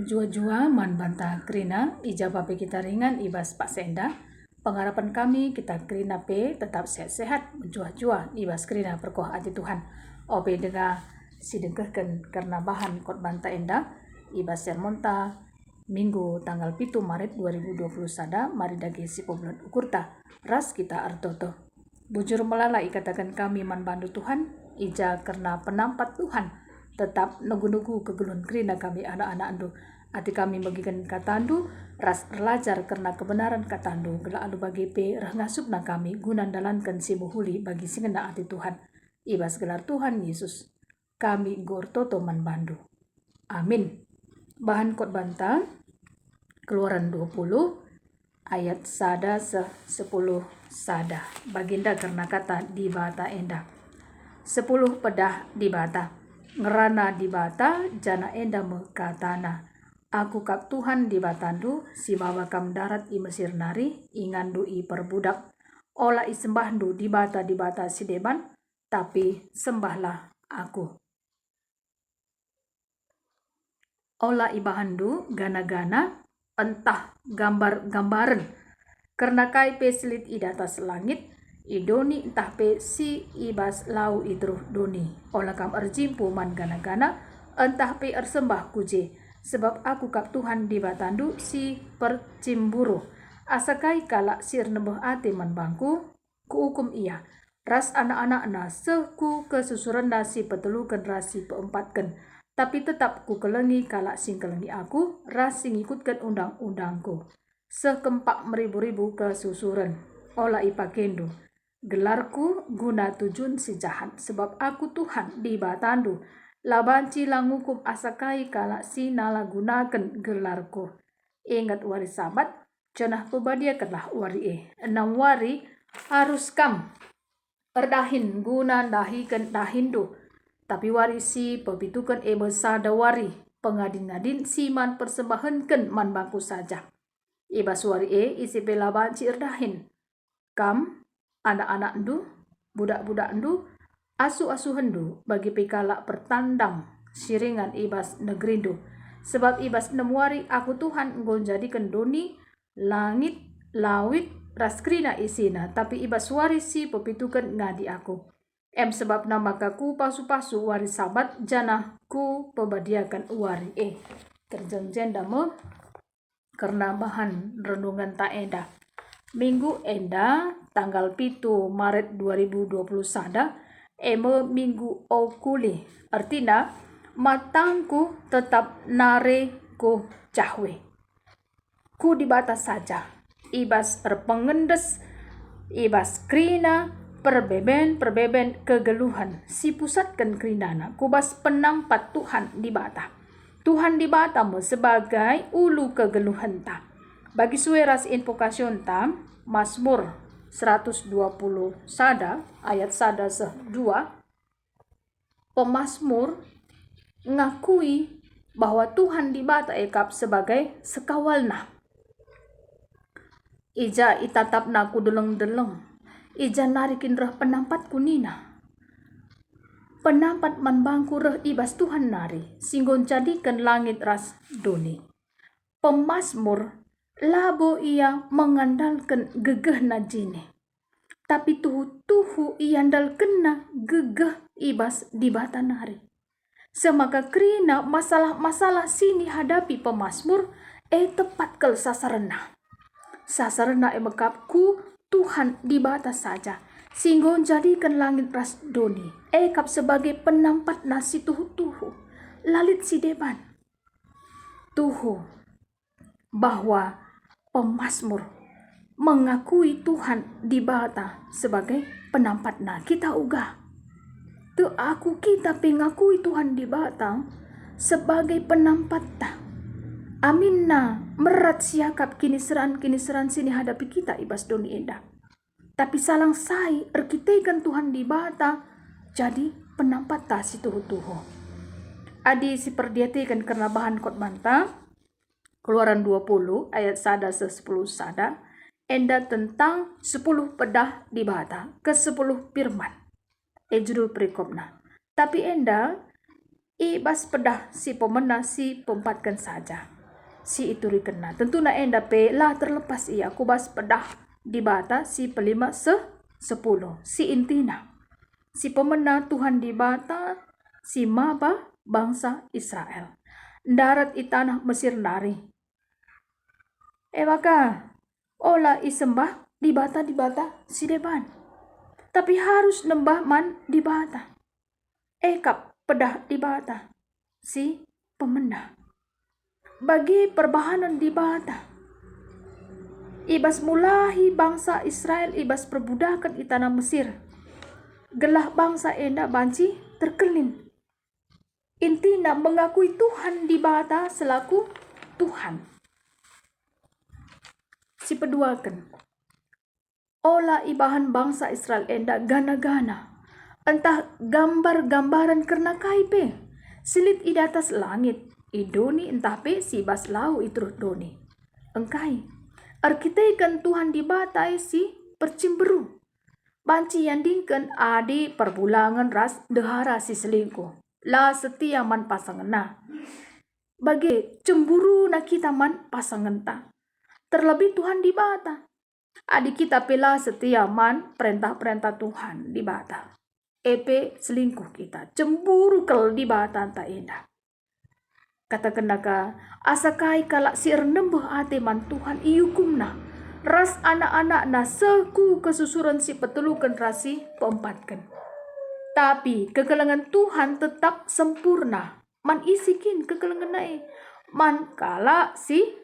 Jua-jua man banta kerina ija pape kita ringan ibas Pak Senda. Pengharapan kami kita kerina pe tetap sehat-sehat menjua-jua ibas kerina perkoh hati Tuhan. Ope dengar si dengkehken karena bahan kot banta enda ibas sermonta Minggu tanggal 7 Maret 2020 sada mari dagi si poblon ukurta ras kita artoto. Bujur melala ikatakan kami man bandu Tuhan ija karena penampat Tuhan tetap nugu-nugu kegelun kerina kami anak-anak andu. Ati kami bagikan katandu ras belajar karena kebenaran katandu gela alu bagi pe rah ngasup na kami gunan dalankan si buhuli bagi singena ati Tuhan ibas gelar Tuhan Yesus kami gor toto man bandu. Amin. Bahan kot banta Keluaran 20 ayat sada 10 sada baginda karena kata di bata enda 10 pedah di bata ngerana di bata jana enda mekatana aku kap Tuhan di batandu si bawa kam darat i Mesir nari ingandu i perbudak ola i sembahdu di bata si deban tapi sembahlah aku ola i bahandu gana-gana entah gambar-gambaran karena kai peselit i datas langit idoni entah pe si ibas lau idruh doni ola kam erjimpu man gana-gana entah pe ersembah kuje sebab aku kap Tuhan di batandu si percimburu asakai kala sir nembeh ate man bangku ku hukum ia ras anak-anak na seku kesusuran si petelukan rasi peempatkan tapi tetap ku kelengi kala sing kelengi aku ras sing ikutkan undang-undangku sekempak meribu-ribu kesusuran ola ipakendo gelarku guna tujun si jahat sebab aku Tuhan di batandu labanci langukum asakai kala si nala gunakan gelarku. Ingat wari sabat, cenah pebadiakanlah wari 6 wari harus kam erdahin guna dahikan dahindu. Tapi wari si pebitukan sada wari pengadin-adin siman persembahankan man bangku saja. Ibas wari isi pelabanci erdahin. Kam anak-anak ndu, budak-budak ndu, asu-asuhendu bagi pikala pertandang siringan ibas negerindu sebab ibas 6 wari aku Tuhan nggon jadikan doni langit lawit raskrina isina tapi ibas wari si pepitukan ngadi aku sebab namaka ku pasu-pasu wari sabat jana ku pebadiakan wari kerjang jenda mo karena bahan renungan tak enda Minggu enda tanggal 7 Maret 2020 sada minggu okuli artinya matangku tetap nare ku cahwe ku di batas saja ibas erpengendes ibas krina perbeben kegeluhan si pusatkan krinana kubas penampat Tuhan di bata mo sebagai ulu kegeluhan ta bagi sueras invokasyon ta Mazmur 120 sada ayat sada 2 pemazmur ngakui bahwa Tuhan di bata ekap sebagai sekawalna ija itatap naku deleng-deleng ija narikin reh penampat kunina penampat manbangku reh ibas Tuhan nari singgon jadikan langit ras doni pemazmur labo ia mengandalkan gegeh na jine tapi tuhu iandal kena gegeh ibas di bata nari semaka krina masalah sini hadapi pemazmur tepat kel sasarena emekapku Tuhan di bata saja singgon jadikan langit ras doni kap sebagai penampat nasi tuhu lalit si deban tuhu bahwa pemazmur mengakui Tuhan di bata sebagai penampat na kita uga tu aku kita pengakui Tuhan di bata sebagai penampat ta amin na merat siakap kini seran sini hadapi kita ibas doni enda tapi salang sai erkitekan Tuhan di bata jadi penampat ta si tuhu adi si perdiatikan karena bahan kot banta Keluaran 20 ayat sada 10 sada enda tentang 10 pedah di bata ke 10 firman. Judul perikopna. Tapi enda ibas pedah si pemena si pempatkan saja. Si itu rikena. Tentu na enda pe lah terlepas ia kubas pedah di bata si pelima 10. Si intina. Si pemena Tuhan di bata si maba bangsa Israel. Darat i tanah Mesir nari. Maka ola isembah di bata si deban. Tapi harus nembah man di bata. Kap pedah di bata si pemena. Bagi perbahanan di bata. Ibas mulahi bangsa Israel ibas perbudakan di tanah Mesir. Gelah bangsa enda banci terkelin. Intina mengakui Tuhan di bata selaku Tuhan. Si peduakan. Ola ibahan bangsa Israel enda gana-gana. Entah gambar-gambaran karena kaipe. Silit i atas langit. Idoni entah pe si bas lau itu doni. Engkai. Arkitekan Tuhan di bata si percimberu. Banci yang dingken adi perbulangan ras dehara si selingkuh. La setia man pasangan na. Bagi cemburu na kita man pasangan ta. Terlebih Tuhan di bata. Adi kita pela setia man perintah-perintah Tuhan di bata. Epe selingkuh kita. Cemburu kel di bata ta indah. Kata kenaka asakai kalak si ernembuh ate man Tuhan iukumna. Ras anak-anak na seku kesusuran si petelukan rasi peempatkan. Tapi kekelengan Tuhan tetap sempurna. Man isikin kekelengan nae. Man kala si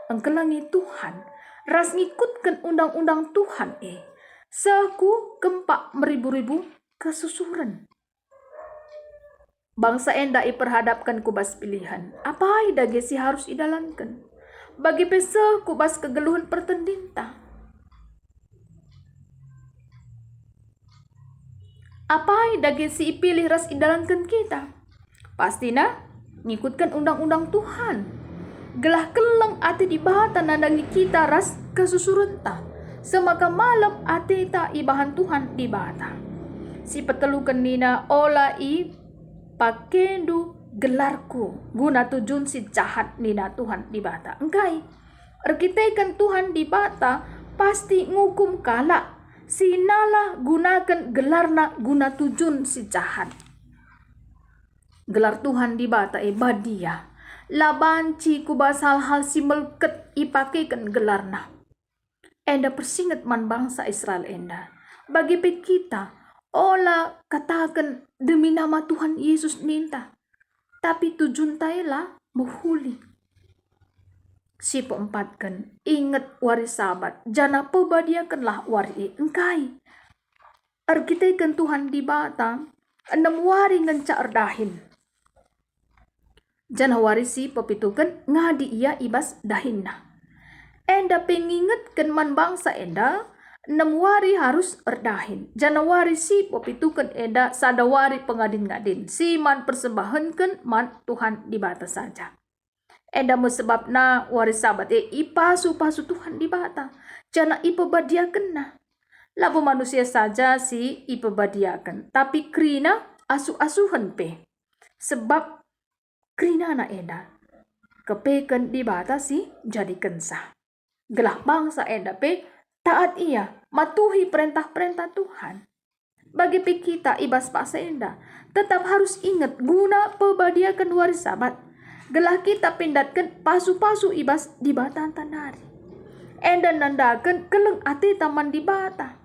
engkelengi Tuhan. Ras ngikutkan undang-undang Tuhan Seku gempak meribu-ribu kesusuran. Bangsa enda iperhadapkan kubas pilihan. Apa dage si harus idalankan. Bagi pese kubas kegeluhan pertendinta. Apa dage si ipilih ras idalankan kita? Pastina ngikutkan undang-undang Tuhan. Gelah keleng ate di bata nandangi kita ras kesusurenta. Semaka malam ate ta ibahan Tuhan di bata. Si petelukan nina ola i pakendu gelarku. Guna tujun si jahat nina Tuhan di bata. Engkai. Arkitekan Tuhan di bata pasti ngukum kalak. Sinala gunakan gelarna guna tujun si jahat. Gelar Tuhan di bata badia. Labanci kubas hal-hal si melket ipakekan gelarna. Enda persingat man bangsa Israel enda. Bagi pe kita, ola katakan demi nama Tuhan Yesus ninta. Tapi tujun taela muhuli. Si peempatkan, ingat wari sabat, jana pebadiakanlah wari engkai. Arkitekan Tuhan di bata, 6 wari ngenca erdahin. Jana wari si pepitukan ngadi ia ibas dahinna. Enda pengingatkan man bangsa enda, 6 wari harus erdahin. Jana wari si pepitukan enda sadawari pengadin ngadin. Si man persembahankan man Tuhan di bata saja. Enda mesebabna wari sabat ipasu-pasu Tuhan di bata. Jana ipebadiakan na. Labu manusia saja si ipebadiakan. Tapi krina asu-asuhan pe. Sebab krina na enda. Kepekan di bata si jadi kensah. Gelah bangsa enda pe taat ia. Matuhi perintah-perintah Tuhan. Bagi pe kita ibas paksa enda. Tetap harus ingat guna pebadiakan wari sabat. Gelah kita pindatkan pasu-pasu ibas di bata tanari. Enda nandakan keleng ate taman di bata.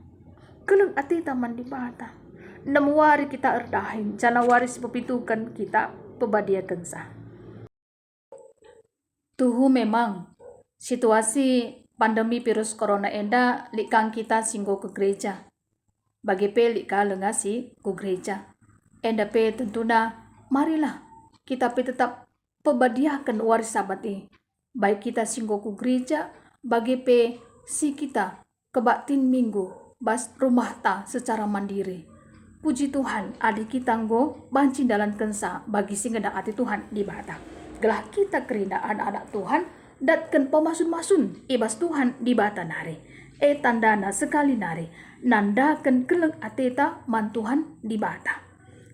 Keleng ate taman di bata. 6 wari kita erdahin. Jana wari sepepitukan kita pebadiakan sah. Tuhu memang situasi pandemi virus corona enda likang kita singgo ke gereja. Bagi pe lika lengasi ke gereja. Enda pe tentuna marilah kita pe tetap pebadiakan wari sabat baik kita singgo ku gereja bagi pe si kita kebaktin minggu bas rumah ta secara mandiri. Puji Tuhan adik kita nggo banci dalam kensa bagi singgeda ati Tuhan di bata. Gelah kita kerinda anak-anak Tuhan datkan pemasun-masun ibas Tuhan di bata nari. tandana sekali nari nandakan keleng ateta mantuhan di bata.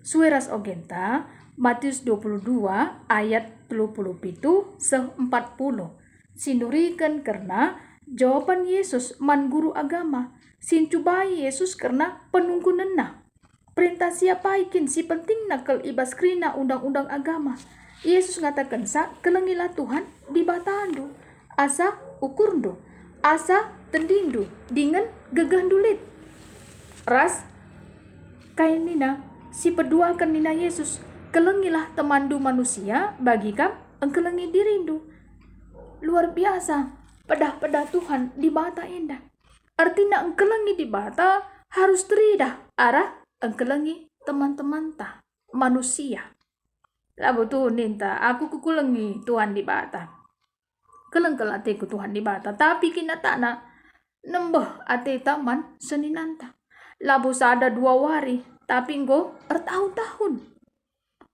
Sueras ogenta Matius 22 ayat 37 40. Sinurikan karena jawaban Yesus man guru agama. Sincubai Yesus karena penunggunenna. Perintah siapa ikin si penting nakal ibas krina undang-undang agama. Yesus ngatakan sa kelengilah Tuhan di batandu. Asa ukurndo. Asa tendindu. Dengan gegandulit. Ras kainina si peduakan nina Yesus. Kelengilah temandu manusia bagi kam engkelengi dirindu. Luar biasa. Pedah-pedah Tuhan di bata indah. Artinya engkelengi di bata harus teridah arah engkelengi teman-teman ta manusia. Labo tuh ninta aku kukulengi Tuhan di bata. Keleng atiku Tuhan di bata. Tapi kinatana nembeh ate taman seninanta. Labo sada 2 wari. Tapi engko bertahun-tahun.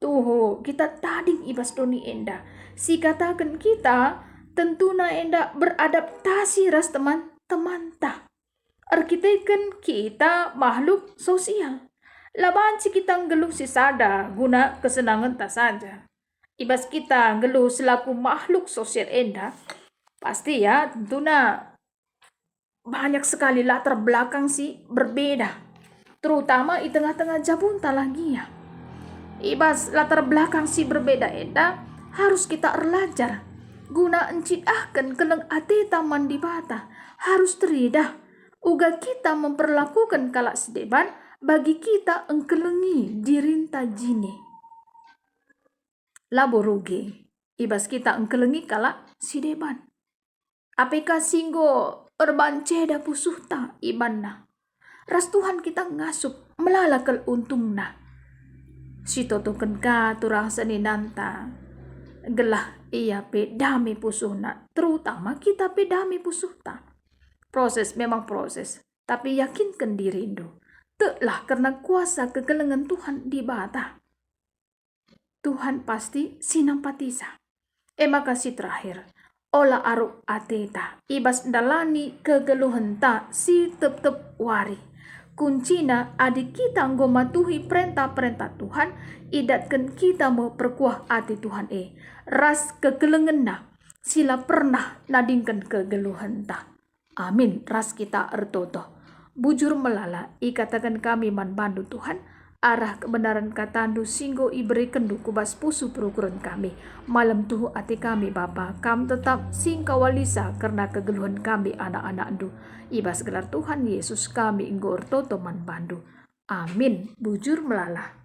Tuh, kita tading ibas doni enda. Si katakan kita tentuna enda beradaptasi ras teman-teman ta. Arkiteken kita makhluk sosial. Laban si kita ngeluh si sada guna kesenangan ta saja. Ibas kita ngeluh selaku makhluk sosial enda. Pasti ya tentuna banyak sekali latar belakang si berbeda. Terutama di tengah-tengah jabunta lagi ya. Ibas latar belakang si berbeda enda harus kita erlajar. Guna encidahkan keleng ate taman di bata. Harus teridah. Uga kita memperlakukan kalak sedeban bagi kita engkelengi dirinta jini. Labo rugi. Ibas kita engkelengi kalak sedeban. Apakah singgo erbanceda pusuhta ibanna. Ras Tuhan kita ngasup melalakal untungna. Si totoken ka turang seninanta gelah iya pe dami pusuhna, terutama kita pe dami pusuhta. Proses memang proses, tapi yakinkan diri Indo. Telah karena kuasa kegelengan Tuhan di bata. Tuhan pasti sinampatisa. Makasih terakhir. Ola aru ateta ibas dalani kegeluhan ta si tep wari. Kuncina adik kita nggo matuhi perintah-perintah Tuhan, idatkan kita mau perkuah ati Tuhan ras kegelengenna sila pernah nadingkan kegeluhan ta. Amin. Ras kita ertoto. Bujur melala ikatakan kami man bandu Tuhan arah kebenaran katandu singgo iberikan kubas pusu perukuran kami. Malam tuhu ati kami Bapa, kam tetap singkawalisa karena kegeluhan kami anak-anak andu. Ibas gelar Tuhan Yesus kami inggo ortoto man bandu. Amin. Bujur melala.